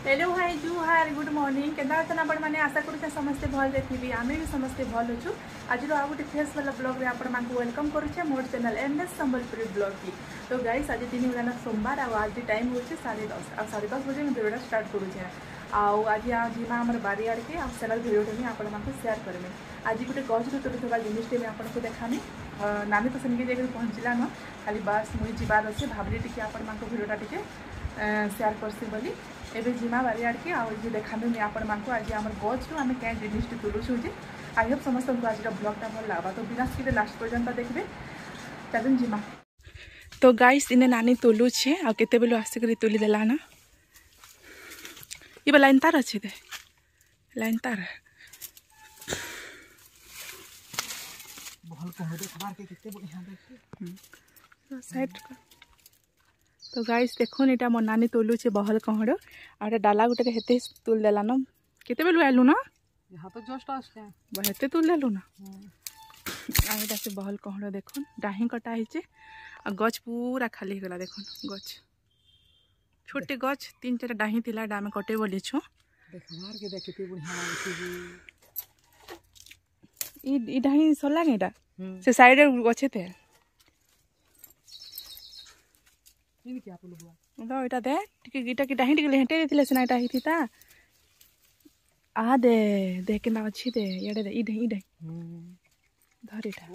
Hello hi जुहार good morning केना अछन आपण माने आशा करूछे समस्ते भल देखिबी आमे भी समस्ते भल अछु आज रो आ गुटे फेस वाला ब्लॉग रे आपण मानकु वेलकम करूछे मोर चैनल एमएस संबलपुरी ब्लॉग की। तो गाइस आज दिन होला सोमवार आ आज टाइम होचे 10:30 आ 10:30 बजे हम वीडियो स्टार्ट करूछे आज जिमा हमर बारी आड़ के आप सेनल वीडियो में आपण मानकु शेयर करमे। आज गुटे गछ रो तोड़थबा जिनिस टे में आपण को देखामी नानी तो सेनके जेके पहुंचला न खाली बस मुई जिबार अछि भाबली टिके आपण मानकु वीडियोटा टिके शेयर करसी बोली एबे जिमा बारी आड़ के आज देखामी मैं आपण मानकु आज हमर गछ रो आमे क्या जिनिस टे तुलुछु जे आई होप समस्त को आज ब्लॉग टा भल लागबा तो बिना स्किप लास्ट पर्यंत देखबे तबन जिमा। तो गाइस इने नानी तुलु छे आ केते बेलु आसी करी तुली देला ना ये लाइन तार अच्छे दे लाइन तार बहल को होदे खबार के कितने बढ़िया देखिए साइड का। तो गाइस देखो एटा मो नानी तुलु छे बहल कहड़ आ डाला गुटे हेते तुल देला न केते बेलु आलु ना यहाँ तो जस्ट आछे हेते तुल देलु ना आ एटा से बहल कहड़ देखो डाही कटा हिचे आ गछ पूरा खाली हो गला देखो गछ छोटे गछ 3-4 डाही थिला डामे कटे बोली छु देखमार के देख कितने बढ़िया लागे ई डाही सला गेटा से साइड रे गछे थे ये क्या बोल बुआ तो एटा दे टिके गीटा की डाही टिके हेटे देथिले से नाइटा हिथिता आ दे देख के ना अच्छी दे येडे दे ई दे धरिटा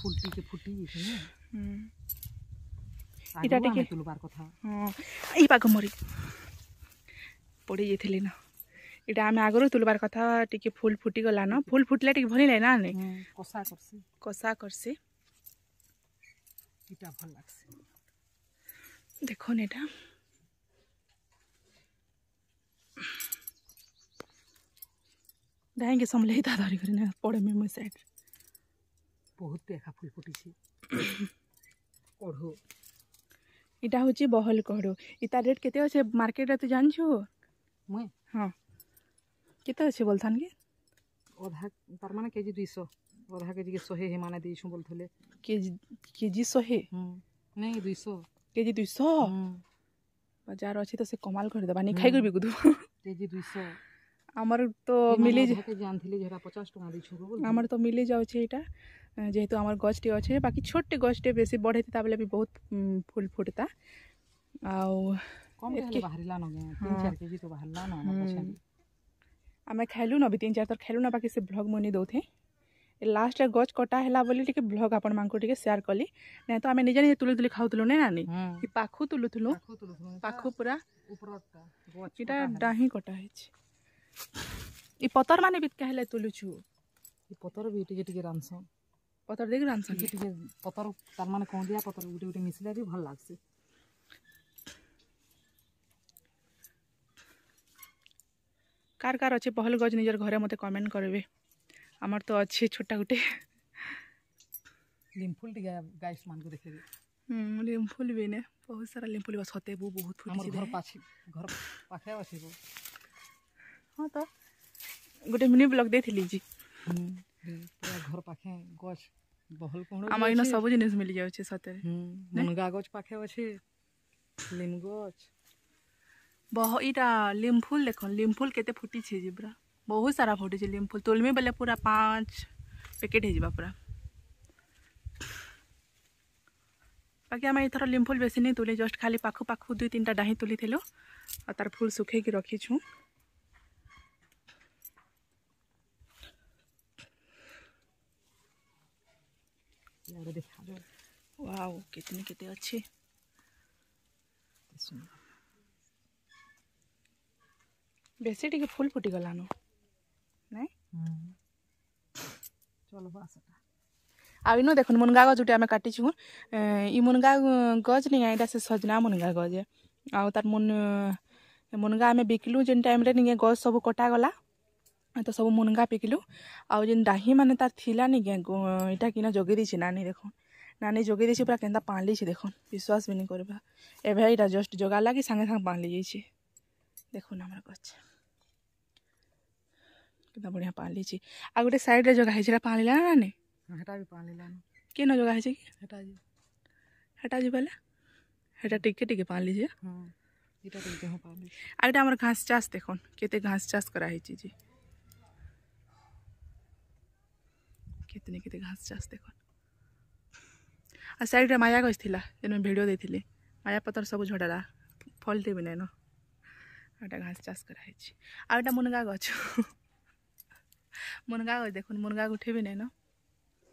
फुलटी के फुटी है इटा टिके तुलबार कथा हां ई पाग मरी पड़ी जेथिले ना इटा आमे आगरो तुलबार कथा टिके फूल फुटी गला ना फूल फुटले टिके भनी ले ना ने कोसा करसी इटा भल लागसी देखो नेटा दाएंगे समले ता धरी करे ना पड़े में मो साइड बहुत देखा फूल फुटी छी ओढ़ो इटा होची बहल कहड़ो इता रेट केते अछि मार्केट रे तू जान छु मैं हां केते अछि बोलथान के आधा तार माने केजी 200 आधा केजी के 100 हे माने देछु बोलथले केजी 100 नहीं 200 केजी 200 बाजार अछि तो से कमाल कर देबा नहीं खाई करबी गुदु केजी 200 हमर तो मिली के जानथिले जेरा 50 टका देछु बोल हमर तो मिली जाउ छे इटा जेहेतु हमर गछटे अछि बाकी छोटे गछटे बेसी बढ़ेति ताबले भी बहुत फूल फुटता आउ कम के बाहरिला न 3-4 केजी तो बाहरला न पछे आमे खाइलु न भी 3-4 तर खाइलु न बाकी से ब्लॉग मनी दोथे लास्ट रे गछ कटा हैला बोली टिके ब्लॉग आपण मानको टिके शेयर कली नै तो आमे निजे निजे तुली तुली खाउतलु नै नानी ई पाखु तुलुथलु पाखु पूरा ऊपरटा गछ इटा डाही कटा हैछि ई पतर माने बित कहले तुलुछु ई पतर भी टिके रानसन पतर देख रानसन टिके पतर तार माने कोन दिया पतर उटे उटे मिसले भी भल लागसे कार कार अच्छे पहल गज निजर घरे मते कमेंट करबे हमर तो अच्छे छोटा गुटे लिमफुल टिके गाइस मान को देखे लिमफुल भी ने बहुत सारा लिमफुल बस होते वो बहुत फुटी हमर घर पाखे अछि वो हां तो गुटे मिनी ब्लॉग देथिली जी पूरा घर पाखे गछ बहल कोण हमर इनो सब जिनिस मिल जाउ छे सते मुनगा गछ पाखे अछि लिम गछ इटा लिमफुल देखो लिमफुल केते फुटी छे जिब्रा बहुत सारा फुटी छे लिमफुल तोलमे बेले पूरा 5 पैकेट हे जिबा पूरा बाकी हम इथर लिमफुल बेसी नहीं तुले जस्ट खाली पाखु पाखु 2-3 टा डाही तुली थिलो आ तार फूल सुखे की रखी छु यार देखा जो वाओ कितने कितने अच्छे बेसी टिके फूल फुटी गला न नहीं चलो बासटा आ इनो देखन मुनगा गज उटे आमे काटी छु ई मुनगा गज नहीं आइडा से सजना मुनगा गज आ तार मुनगा आमे बिकलु जेन टाइम रे नहीं गज सब कटा गला तो सब मुनगा पिकलु आ जेन डाही माने तार थिला नहीं इटा किना जगे दी छि नानी देखो नानी जगे दी छि पूरा केंदा पाली छि देखो विश्वास भी नहीं करबा एभे इटा जस्ट जगा लागी संगे संग पाली जाई छि देखो ना हमरा गछ कितना बढ़िया पाली छि आ गुटे साइड रे जगह है जेरा पाली ला नानी हेटा भी पाली ला के न जगह है कि हेटा जी हेटा जी बोले এটা টিকে টিকে পালি যে हां एटा तो देह पाली आ एटा हमर घास चाष देखन केते घास चाष करा है जी कितने केते घास चाष देखन आ साइड रे माया गछ थिला जेन वीडियो देथिले माया पतर सब झड़ला फलते भी नै न एटा घास चाष करा है आ एटा मुनगा गछ मुनगा गछ देखन मुनगा उठे भी नै न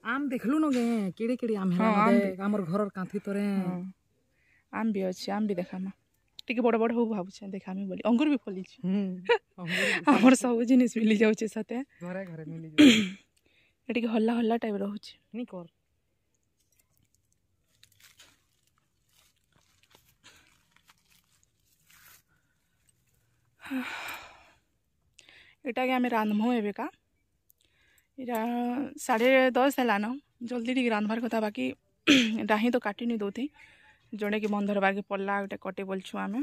आम देखलु न गे केड़े केड़े आम है देख हमर घरर कांथी तोरे आम भी अच्छे आम भी देखामा टिके बड़ बड़ हो भाबुछे देखामी बोली अंगूर भी फली छी हमर सब जिनिस मिली जाउ छे साथे घरे घरे मिली जाउ एटिके हल्ला हल्ला टाइप रहू छे नी कर एटा के हमें रांधमो एबे का इरा 10:30 हैला न जल्दी टिके रांधबार कथा बाकी डाही तो काटी नि दोथि जणे के मन धरबार के पल्ला ओटा कटे बोलछु आमे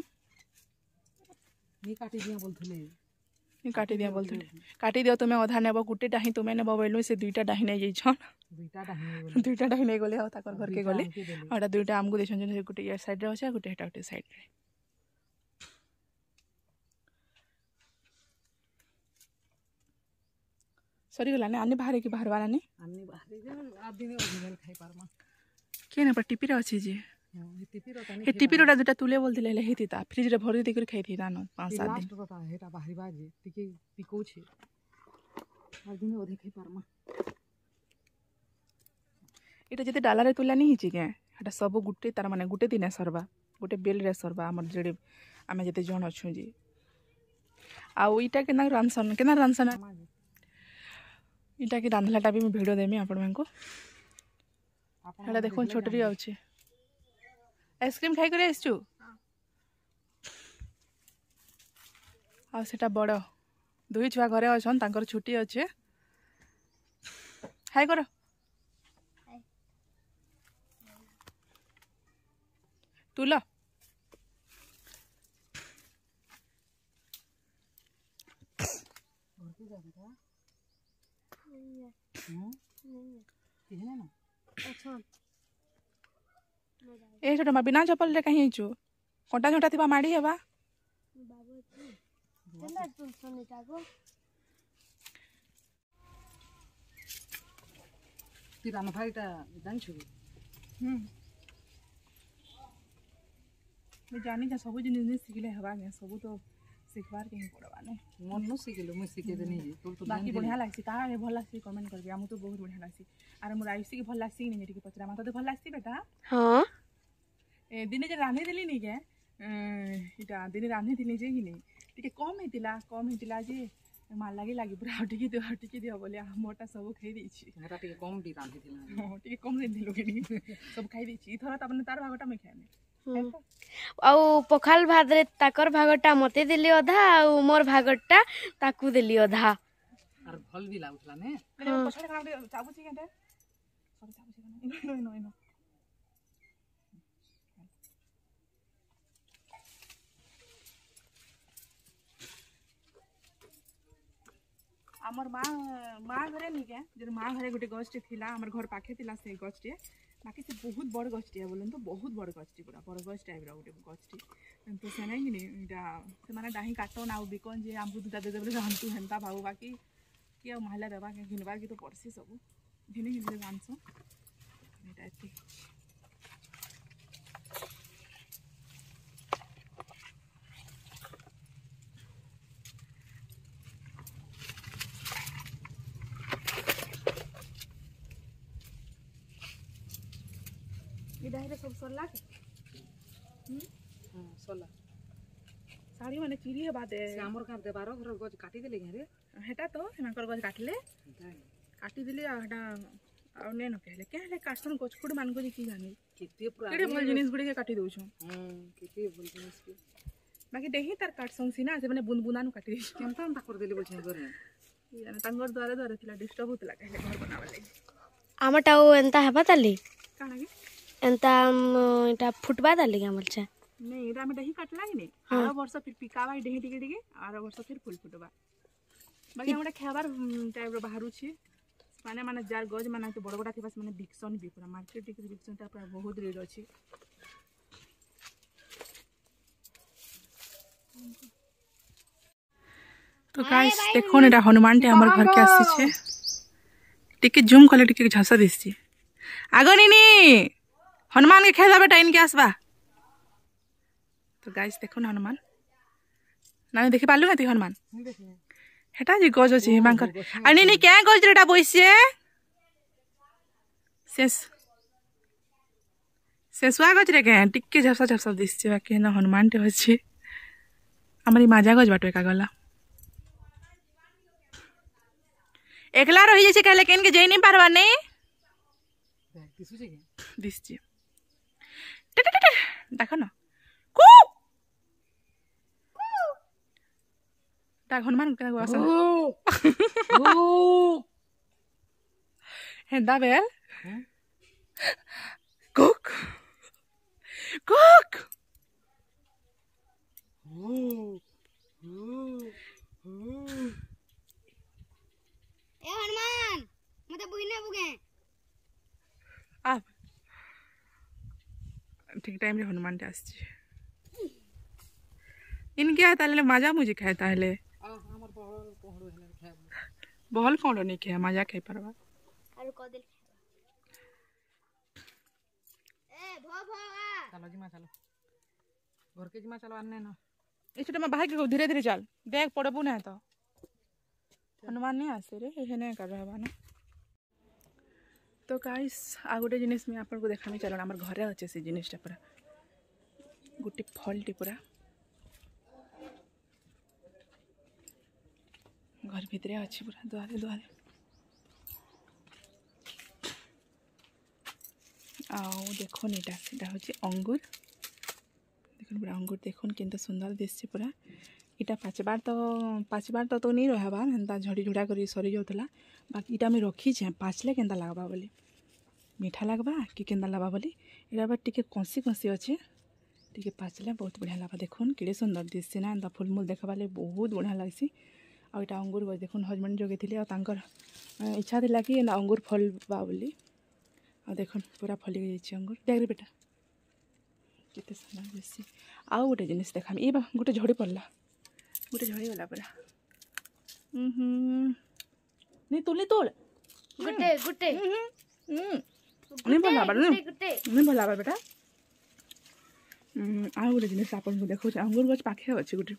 नी काटी दिया बोलथले नी काटी दिया बोलथले काटी दियो तुमे आधा नेबो गुटे डाही तुमे नेबो बोलनु से दुईटा डाही नै जई छन दुईटा डाही नै गले आ ताकर घर के गले आडा दुईटा हमगु देछन जे गुटे या साइड रे अछि गुटे हेटा गुटे साइड रे सरी गला ने आने बाहर की बाहर वाला ने आने बाहर जे आदि ने ओरिजिनल खाइ पारमा के ने पर टिपी रे अछि जे हे टिपी रोटा दुटा तुले बोल दिले हेती ता फ्रिज रे भरि देकर खाइ थी ना 5-7 दिन लास्ट रोटा हेटा बाहरी बाजे टिके पिको छे आदि ने ओधे खाइ पारमा एटा जते डाला रे तुला नहीं हिची के एटा सब गुटे तार माने गुटे दिने सरबा गुटे बेल रे सरबा हमर जेडे आमे जते जण अछु जी आ ओइटा के ना रांसन इटा के रांधलाटा भी मैं वीडियो देमी आपण को एटा देखो छोटरी आउछे आइसक्रीम खाई करे आसचु आ सेटा बड़ दुई छुआ घरे अछन तांकर छुट्टी अच्छे हाय करो तुला ए छोटा मा बिना चप्पल रे कहीं छु कोटा छोटा थिबा माडी हेबा ती राम भाईटा जान छु मैं जानी जा सब जिनिस सिखले हेबा के सब तो सिखबार के ही पड़बा ने मन न सिखलो मैं सिखे देनी जी तो बाकी बढ़िया लागसी का रे भल लागसी कमेंट करबी हम तो बहुत बढ़िया लागसी आरे मोर आयुषी के भल लागसी नहीं जेटी पचरा माता तो भल लागसी बेटा हां ए दिने जे रांधी दिली नी के इटा दिने रांधी दिली जे कि नहीं टिके कम हेतिला जे माल लागी पूरा हटिकी दियो बोले मोटा सब खाई दै छी हेटा टिके कम भी रांधी दिला हां टिके कम दे दिलो कि सब खाई दै छी थोड़ा तबने तार भागटा में खाने आउ पखाल भात रे ताकर भागटा मते देली अधा आउ मोर भागटा ताकू देली अधा आर भल भी लागुतला ने पछाडे खाना चाबू छी केते सब चाबू छी नो हमर माँ घरे नहीं के जे माँ घरे गोटे गछटे थिला हमर घर पाखे थिला से गछटे बाकी से बहुत बड़ गछटे बोलन तो बहुत बड़ गछटे पूरा बड़ गछ टाइप रा गोटे गछटे तो से नहीं नि इटा से माने डाही काटन आ बिकन जे हमकु दुटा दे देबले हम तू हेंता भाऊ बाकी के महिला देबा के घिनबार की तो पड़सी सब घिने जानसो एटा एति इडा सब सरला के हां सरला साड़ी माने चिरी हे बादे से हमर का दे 12 घर गज काटी देले रे हेटा तो हेनकर गज काटले काटी दिले आ हेटा आ ने न कहले केले काटसन गछकुड मान को की जानी केते पूरा केडे भल जिनिस गुडी के काटी दउ छु केते भल जिनिस के बाकी देही तार काटसन सीना से माने बुन बुनानु काटी दै केनता कर देले बोल छै घरे यानी तांगर द्वारा थिला डिस्टर्ब होतला कहले घर बनावा लागि आमटा ओ एंता हेबा ताली काना के एंता इटा फुटबा ताली हमर छे नहीं इरा में दही काटला कि नहीं आरो वर्ष फिर पिकावा दही टिके टिके आरो वर्ष फिर फूल फुटबा बाकी हमरा खाबार टाइप रो बाहरु छी माने जार गज माने तो बड़ बड़ा थिबा माने बिक्सन भी पूरा मार्केट टिके बिक्सन ता पूरा बहुत रेट अछि तो गाइस देखो एटा हनुमान टे हमर घर के आसी छे टिके जूम कले टिके झसा दिसची आगो निनी हनुमान के खेदा बेटा इनके आसबा तो गाइस देखो ना हनुमान ना देखि पालु हती हनुमान हेटा जी गज अछि हिमांकर आ निनी क्या गज रेटा बइसे शेषुआ गज रे के टिके झसा झसा दिसची बाकी ना हनुमान टे अछि हमारी माजा गज बाटो का गला एकला रही जैसे कहले केन के जई नहीं पारवा नहीं दिसची देखो ना कू डाक हनुमान के गोसा हेंदा बेल कुक कुक ए हनुमान मते बुइना बुगे आप ठीक टाइम रे हनुमान टे आसी इनके आता ले मजा मुझे कहता है बहल कौन नहीं खे मजा खाई परवा आरो क दिल ए भो भो आ चलो जी मां चलो घर के जी मां चलो आने ना इस टाइम भाग के धीरे धीरे चल देख पड़बू ना तो हनुमान नहीं आसे रे हेने कर रहा ना तो गाइस आ गोटे जिनिस में आपन को देखामी चलो हमर घरे अच्छे से जिनिसटा पूरा गोटे फलटी पूरा घर भितरे अच्छी पूरा दुआरे दुआरे आओ देखो नीटा सेटा होची अंगूर देखो पूरा अंगूर देखो किंतु सुंदर दिसछि पूरा इटा पाचबार तो नहीं रहबा हेन्ता झड़ी झुड़ा करी सरी जाउतला बाकी इटा में रखी छे पाचले केंता लागबा बोली मीठा लागबा कि केंता लागबा बोली इरा बा टिके कंसी कंसी अच्छे टिके पाचले बहुत बढ़िया लागबा देखुन केड़े सुंदर दिसछि ना एंता फूलमूल देखबाले बहुत बढ़िया लागसी आ इटा अंगूर गछ देखुन हजबैंड जोगे थिले आ तांकर इच्छा थिला कि एना अंगूर फलबा बोली आ देखुन पूरा फली गई छै अंगूर देख रे बेटा केते सुंदर दिसछि आ गोटे जिनिस देखामी ए बा गोटे झड़ी पड़ला गोटे झड़ी गला पूरा नहीं तोले तोड़ गुटे गुटे नहीं भला बार नहीं भला बार बेटा आ गोटे जिनिस आपन को देखो अंगूर गछ पाखे अछि गोटे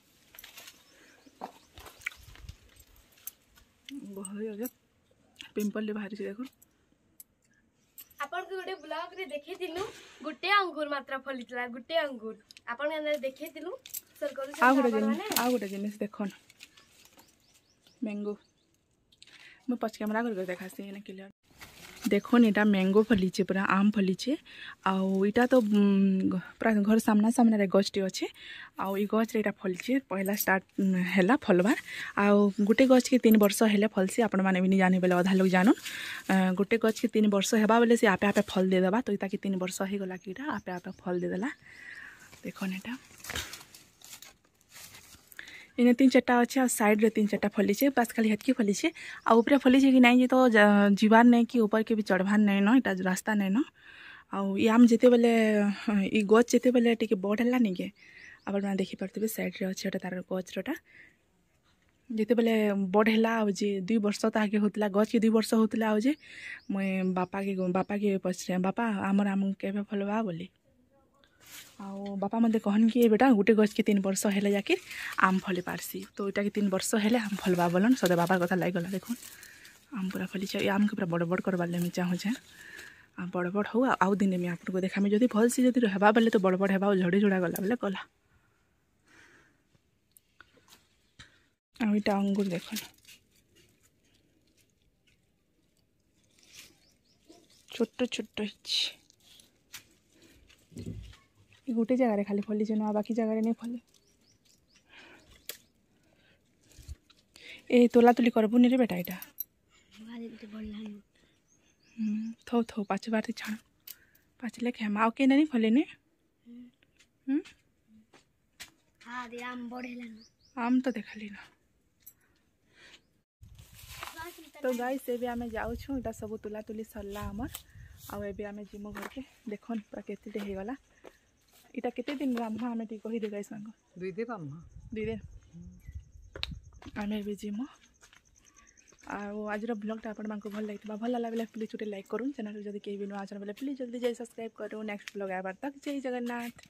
बहुत पिंपल ले बाहर से देखो आपण को गुटे ब्लॉग रे देखैतिलु गुटे अंगूर मात्रा फलितला गुटे अंगूर आपण अंदर देखैतिलु सर करू आ गोटे जिनिस देखो मैंगो मैं पछ कैमरा कर देखा से एने क्लियर देखो एटा मैंगो फलीचे पूरा आम फलीचे आउ इटा तो पूरा घर सामना सामना रे गछटी अच्छे आउ ई गछ रे इटा फलीचे पहला स्टार्ट हैला फलबार आउ गुटे गछ के 3 वर्ष हेले फलसी आपण माने भी नहीं जाने बेले आधा लोग जानन गुटे गछ के 3 वर्ष हेबा बेले से आपे आपे फल दे देबा तो इता के 3 वर्ष हे गला कि इटा आपे आपे फल दे देला देखो नेटा इने 3-4टा अच्छे साइड रे 3-4टा फलीचे बस खाली हटकी फलीचे आ ऊपर फलीचे कि नहीं तो जीवार नहीं कि ऊपर के भी चढ़वार नहीं न इटा रास्ता नहीं न आउ ई आम जेते बेले ई गछ जेते बेले टिके बढ़ला नहीं के आपण माने देखि परतबे साइड रे अच्छे तार गछ रोटा जेते बेले बढ़ला आ जे 2 वर्ष त आगे होतला गछ के 2 वर्ष होतला आ जे मैं बापा के पछरे बापा हमर आम केबे फलवा बोली आउ बापा मते कहन कि बेटा गुटे गछ के 3 वर्ष हेले जाके आम फली पारसी तो इटा के 3 वर्ष हेले आम फलबा बोलन सदे बाबार कथा लाग गला देखो आम पूरा फली छै आम के पूरा बड़ बड़ करबा ले मैं चाहू छै आ बड़ बड़ हो आउ दिन में आपन को देखा में जदी फल से जदी रहबा बेले तो बड़ बड़ हेबा झड़ी झुड़ा गला बेले गला आ इटा अंगूर देखो छोट छोट गोटे जगह खाली फली ना बाकी जगह नहीं फले ए तोला तुली करबू नहीं रे बेटा इटा थो थो पाँच बार छाण पाचले खेम आउ के नहीं फले ने आम तो देखली ना तो गाइस एबे आमे जाऊ छु इटा सब तुला तुली सरला हमर आउ एबे आमे जिमो घर के देखन पूरा केते हे गला इटा केते दिन राम आमे टी कहि दे गाइस मांगो 2 दिन राम 2 दिन आम भी जीमु आज ब्लॉगटा आपण मानक भल लगी भल लगे प्लीज गोटे लाइक करूँ चैनल जब कहीं भी नुआ चैनल प्लीज जल्दी जाए सब्सक्राइब करूँ नेक्स्ट ब्लॉग आबार तक जय जगन्नाथ।